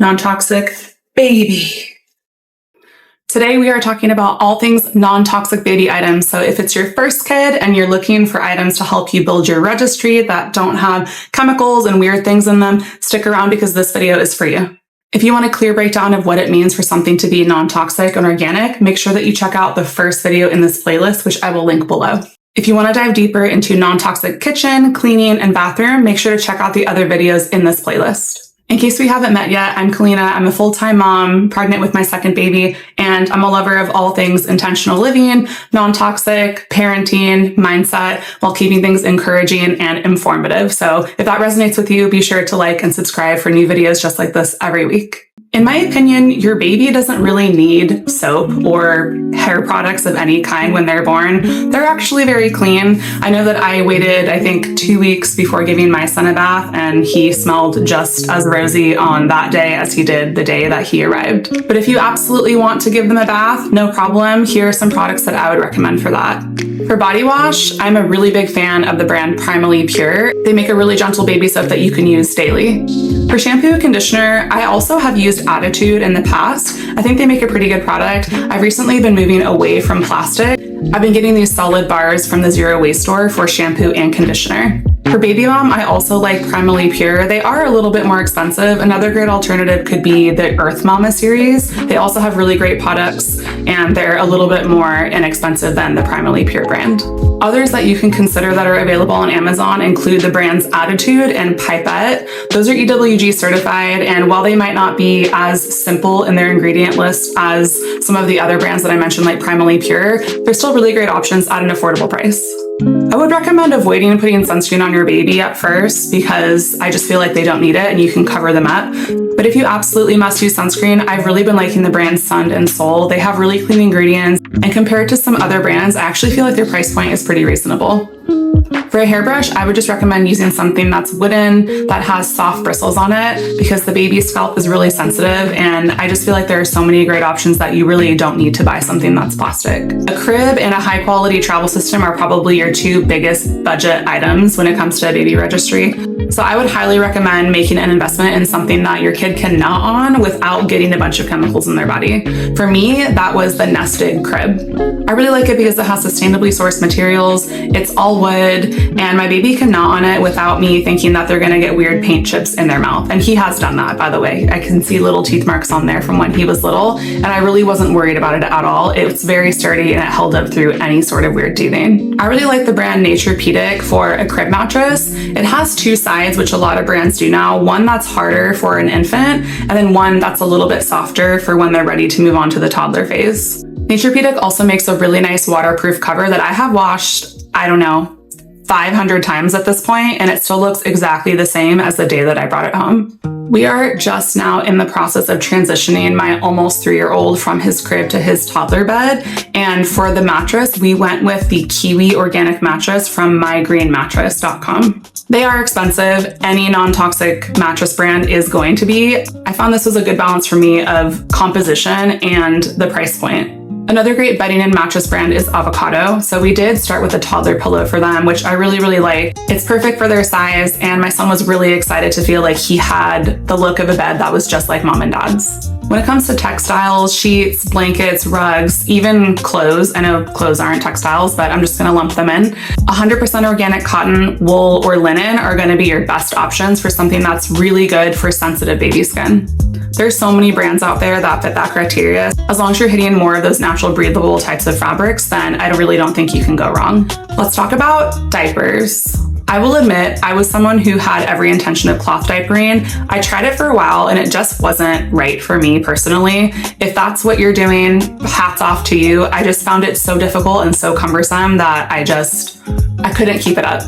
non-toxic baby. Today we are talking about all things non-toxic baby items. So if it's your first kid and you're looking for items to help you build your registry that don't have chemicals and weird things in them, stick around because this video is for you. If you want a clear breakdown of what it means for something to be non-toxic and organic, make sure that you check out the first video in this playlist, which I will link below. If you want to dive deeper into non-toxic kitchen, cleaning, and bathroom, make sure to check out the other videos in this playlist. In case we haven't met yet, I'm Kalina. I'm a full-time mom, pregnant with my second baby, and I'm a lover of all things intentional living, non-toxic, parenting, mindset, while keeping things encouraging and informative. So if that resonates with you, be sure to like and subscribe for new videos just like this every week. In my opinion, your baby doesn't really need soap or hair products of any kind when they're born. They're actually very clean. I know that I waited, I think, 2 weeks before giving my son a bath, and he smelled just as rosy on that day as he did the day that he arrived. But if you absolutely want to give them a bath, no problem. Here are some products that I would recommend for that. For body wash, I'm a really big fan of the brand Primally Pure. They make a really gentle baby soap that you can use daily. For shampoo and conditioner, I also have used Attitude in the past. I think they make a pretty good product. I've recently been moving away from plastic. I've been getting these solid bars from the Zero Waste store for shampoo and conditioner. For baby balm, I also like Primally Pure. They are a little bit more expensive. Another great alternative could be the Earth Mama series. They also have really great products, and they're a little bit more inexpensive than the Primally Pure brand. Others that you can consider that are available on Amazon include the brands Attitude and Pipette. Those are EWG certified, and while they might not be as simple in their ingredient list as some of the other brands that I mentioned, like Primally Pure, they're still really great options at an affordable price. I would recommend avoiding putting sunscreen on your baby at first because I just feel like they don't need it and you can cover them up. But if you absolutely must use sunscreen, I've really been liking the brand Sun and Soul. They have really clean ingredients, and compared to some other brands, I actually feel like their price point is pretty reasonable. For a hairbrush, I would just recommend using something that's wooden, that has soft bristles on it, because the baby's scalp is really sensitive, and I just feel like there are so many great options that you really don't need to buy something that's plastic. A crib and a high-quality travel system are probably your two biggest budget items when it comes to a baby registry. So I would highly recommend making an investment in something that your kid can gnaw on without getting a bunch of chemicals in their body. For me, that was the nested crib. I really like it because it has sustainably sourced materials, it's all wood, and my baby can gnaw on it without me thinking that they're gonna get weird paint chips in their mouth. And he has done that, by the way. I can see little teeth marks on there from when he was little, and I really wasn't worried about it at all. It's very sturdy and it held up through any sort of weird teething. I really like the brand Nursery for a crib mattress. It has two sides, which a lot of brands do now. One that's harder for an infant, and then one that's a little bit softer for when they're ready to move on to the toddler phase. Nursery also makes a really nice waterproof cover that I have washed, I don't know, 500 times at this point, and it still looks exactly the same as the day that I brought it home. We are just now in the process of transitioning my almost 3-year-old from his crib to his toddler bed, and for the mattress, we went with the Kiwi organic mattress from mygreenmattress.com. They are expensive. Any non-toxic mattress brand is going to be. I found this was a good balance for me of composition and the price point. Another great bedding and mattress brand is Avocado. So we did start with a toddler pillow for them, which I really, really like. It's perfect for their size, and my son was really excited to feel like he had the look of a bed that was just like mom and dad's. When it comes to textiles, sheets, blankets, rugs, even clothes, I know clothes aren't textiles, but I'm just gonna lump them in. 100% organic cotton, wool, or linen are gonna be your best options for something that's really good for sensitive baby skin. There's so many brands out there that fit that criteria. As long as you're hitting more of those natural breathable types of fabrics, then I really don't think you can go wrong. Let's talk about diapers. I will admit, I was someone who had every intention of cloth diapering. I tried it for a while and it just wasn't right for me personally. If that's what you're doing, hats off to you. I just found it so difficult and so cumbersome that I couldn't keep it up.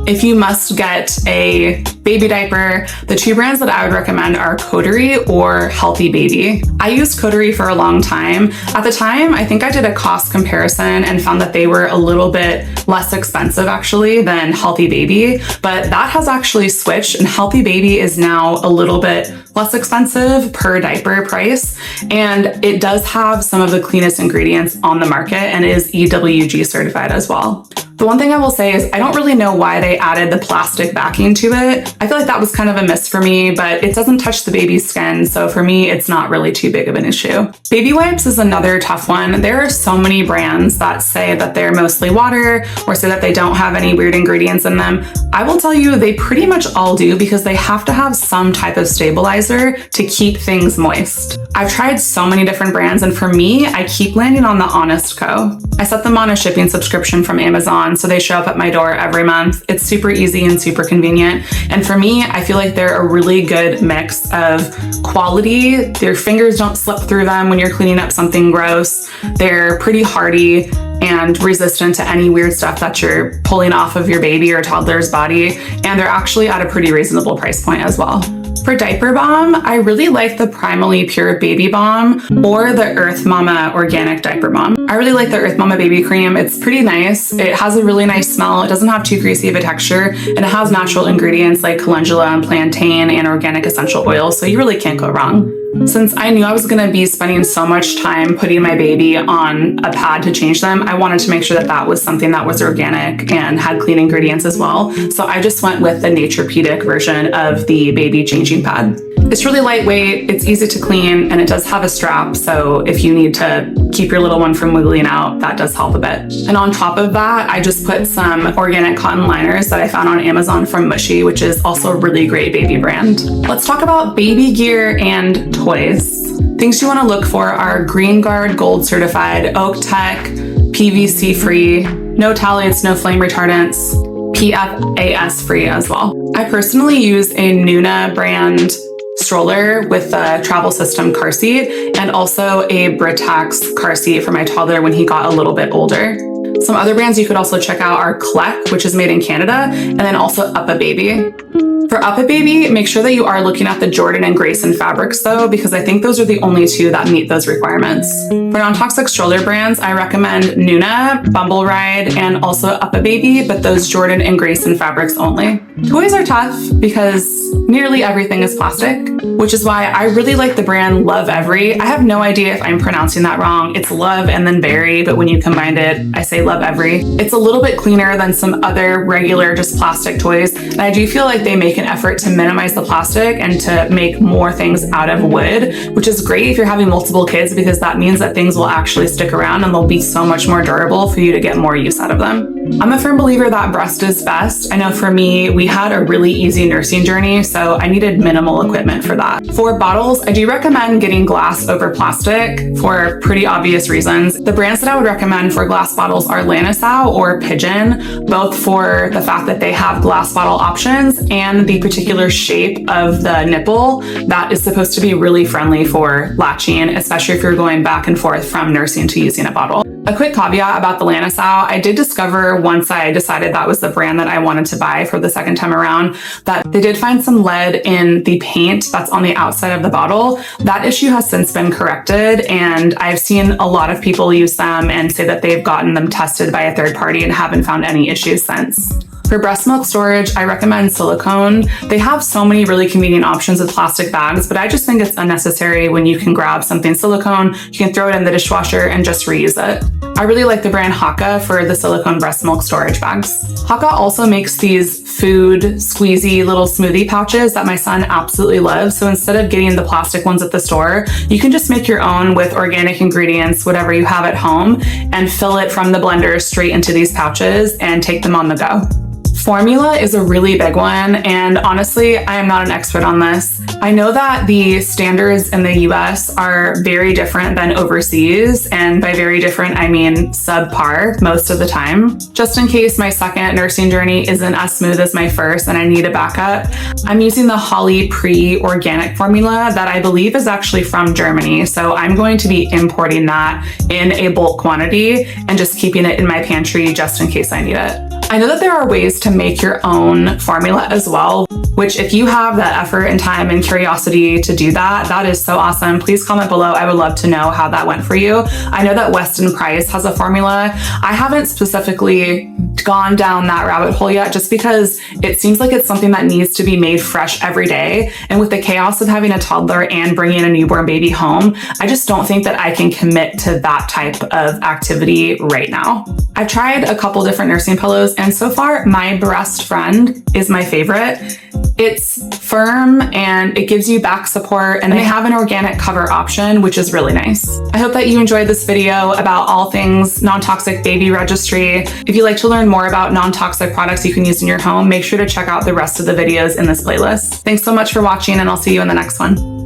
If you must get a baby diaper, the two brands that I would recommend are Coterie or Healthy Baby. I used Coterie for a long time. At the time, I think I did a cost comparison and found that they were a little bit less expensive actually than Healthy Baby, but that has actually switched, and Healthy Baby is now a little bit less expensive per diaper price, and it does have some of the cleanest ingredients on the market and is EWG certified as well. The one thing I will say is I don't really know why they added the plastic backing to it. I feel like that was kind of a miss for me, but it doesn't touch the baby's skin, so for me, it's not really too big of an issue. Baby wipes is another tough one. There are so many brands that say that they're mostly water or say that they don't have any weird ingredients in them. I will tell you they pretty much all do because they have to have some type of stabilizer to keep things moist. I've tried so many different brands, and for me, I keep landing on the Honest Co. I set them on a shipping subscription from Amazon, so they show up at my door every month. It's super easy and super convenient. And for me, I feel like they're a really good mix of quality. Your fingers don't slip through them when you're cleaning up something gross. They're pretty hardy and resistant to any weird stuff that you're pulling off of your baby or toddler's body. And they're actually at a pretty reasonable price point as well. For diaper balm, I really like the Primally Pure Baby Balm or the Earth Mama Organic Diaper Balm. I really like the Earth Mama Baby Cream. It's pretty nice. It has a really nice smell. It doesn't have too greasy of a texture, and it has natural ingredients like calendula and plantain and organic essential oils, so you really can't go wrong. Since I knew I was going to be spending so much time putting my baby on a pad to change them, I wanted to make sure that that was something that was organic and had clean ingredients as well. So I just went with the Naturepedic version of the baby changing pad. It's really lightweight, it's easy to clean, and it does have a strap, so if you need to keep your little one from wiggling out, that does help a bit. And on top of that, I just put some organic cotton liners that I found on Amazon from Mushy, which is also a really great baby brand. Let's talk about baby gear and toys. Things you want to look for are GREENGUARD Gold certified, OEKO-TEX, PVC-free, no phthalates, no flame retardants, PFAS-free as well. I personally use a Nuna brand stroller with a travel system car seat and also a Britax car seat for my toddler when he got a little bit older. Some other brands you could also check out are Clek, which is made in Canada, and then also UPPAbaby. For UPPAbaby, make sure that you are looking at the Jordan and Greyson fabrics though, because I think those are the only two that meet those requirements. For non-toxic stroller brands, I recommend Nuna, Bumbleride, and also UPPAbaby, but those Jordan and Greyson fabrics only. Toys are tough because nearly everything is plastic, which is why I really like the brand Lovevery. I have no idea if I'm pronouncing that wrong. It's love and then berry, but when you combine it, I say Lovevery. It's a little bit cleaner than some other regular just plastic toys, and I do feel like they make an effort to minimize the plastic and to make more things out of wood, which is great if you're having multiple kids because that means that things will actually stick around and they'll be so much more durable for you to get more use out of them. I'm a firm believer that breast is best. I know for me, we had a really easy nursing journey, so I needed minimal equipment for that. For bottles, I do recommend getting glass over plastic for pretty obvious reasons. The brands that I would recommend for glass bottles are Lanisau or Pigeon, both for the fact that they have glass bottle options and the particular shape of the nipple that is supposed to be really friendly for latching, especially if you're going back and forth from nursing to using a bottle. A quick caveat about the Lanisau, I did discover once I decided that was the brand that I wanted to buy for the second time around, that they did find some lead in the paint that's on the outside of the bottle. That issue has since been corrected, and I've seen a lot of people use them and say that they've gotten them tested by a third party and haven't found any issues since. For breast milk storage, I recommend silicone. They have so many really convenient options with plastic bags, but I just think it's unnecessary when you can grab something silicone, you can throw it in the dishwasher and just reuse it. I really like the brand Haka for the silicone breast milk storage bags. Haka also makes these food squeezy little smoothie pouches that my son absolutely loves. So instead of getting the plastic ones at the store, you can just make your own with organic ingredients, whatever you have at home, and fill it from the blender straight into these pouches and take them on the go. Formula is a really big one, and honestly, I am not an expert on this. I know that the standards in the US are very different than overseas, and by very different, I mean subpar most of the time. Just in case my second nursing journey isn't as smooth as my first and I need a backup, I'm using the Holly Pre-Organic formula that I believe is actually from Germany, so I'm going to be importing that in a bulk quantity and just keeping it in my pantry just in case I need it. I know that there are ways to make your own formula as well, which if you have that effort and time and curiosity to do that, that is so awesome. Please comment below. I would love to know how that went for you. I know that Weston Price has a formula. I haven't specifically gone down that rabbit hole yet, just because it seems like it's something that needs to be made fresh every day. And with the chaos of having a toddler and bringing a newborn baby home, I just don't think that I can commit to that type of activity right now. I've tried a couple different nursing pillows, and so far my Breast Friend is my favorite. It's firm and it gives you back support, and they have an organic cover option, which is really nice. I hope that you enjoyed this video about all things non-toxic baby registry. If you'd like to learn more about non-toxic products you can use in your home, make sure to check out the rest of the videos in this playlist. Thanks so much for watching, and I'll see you in the next one.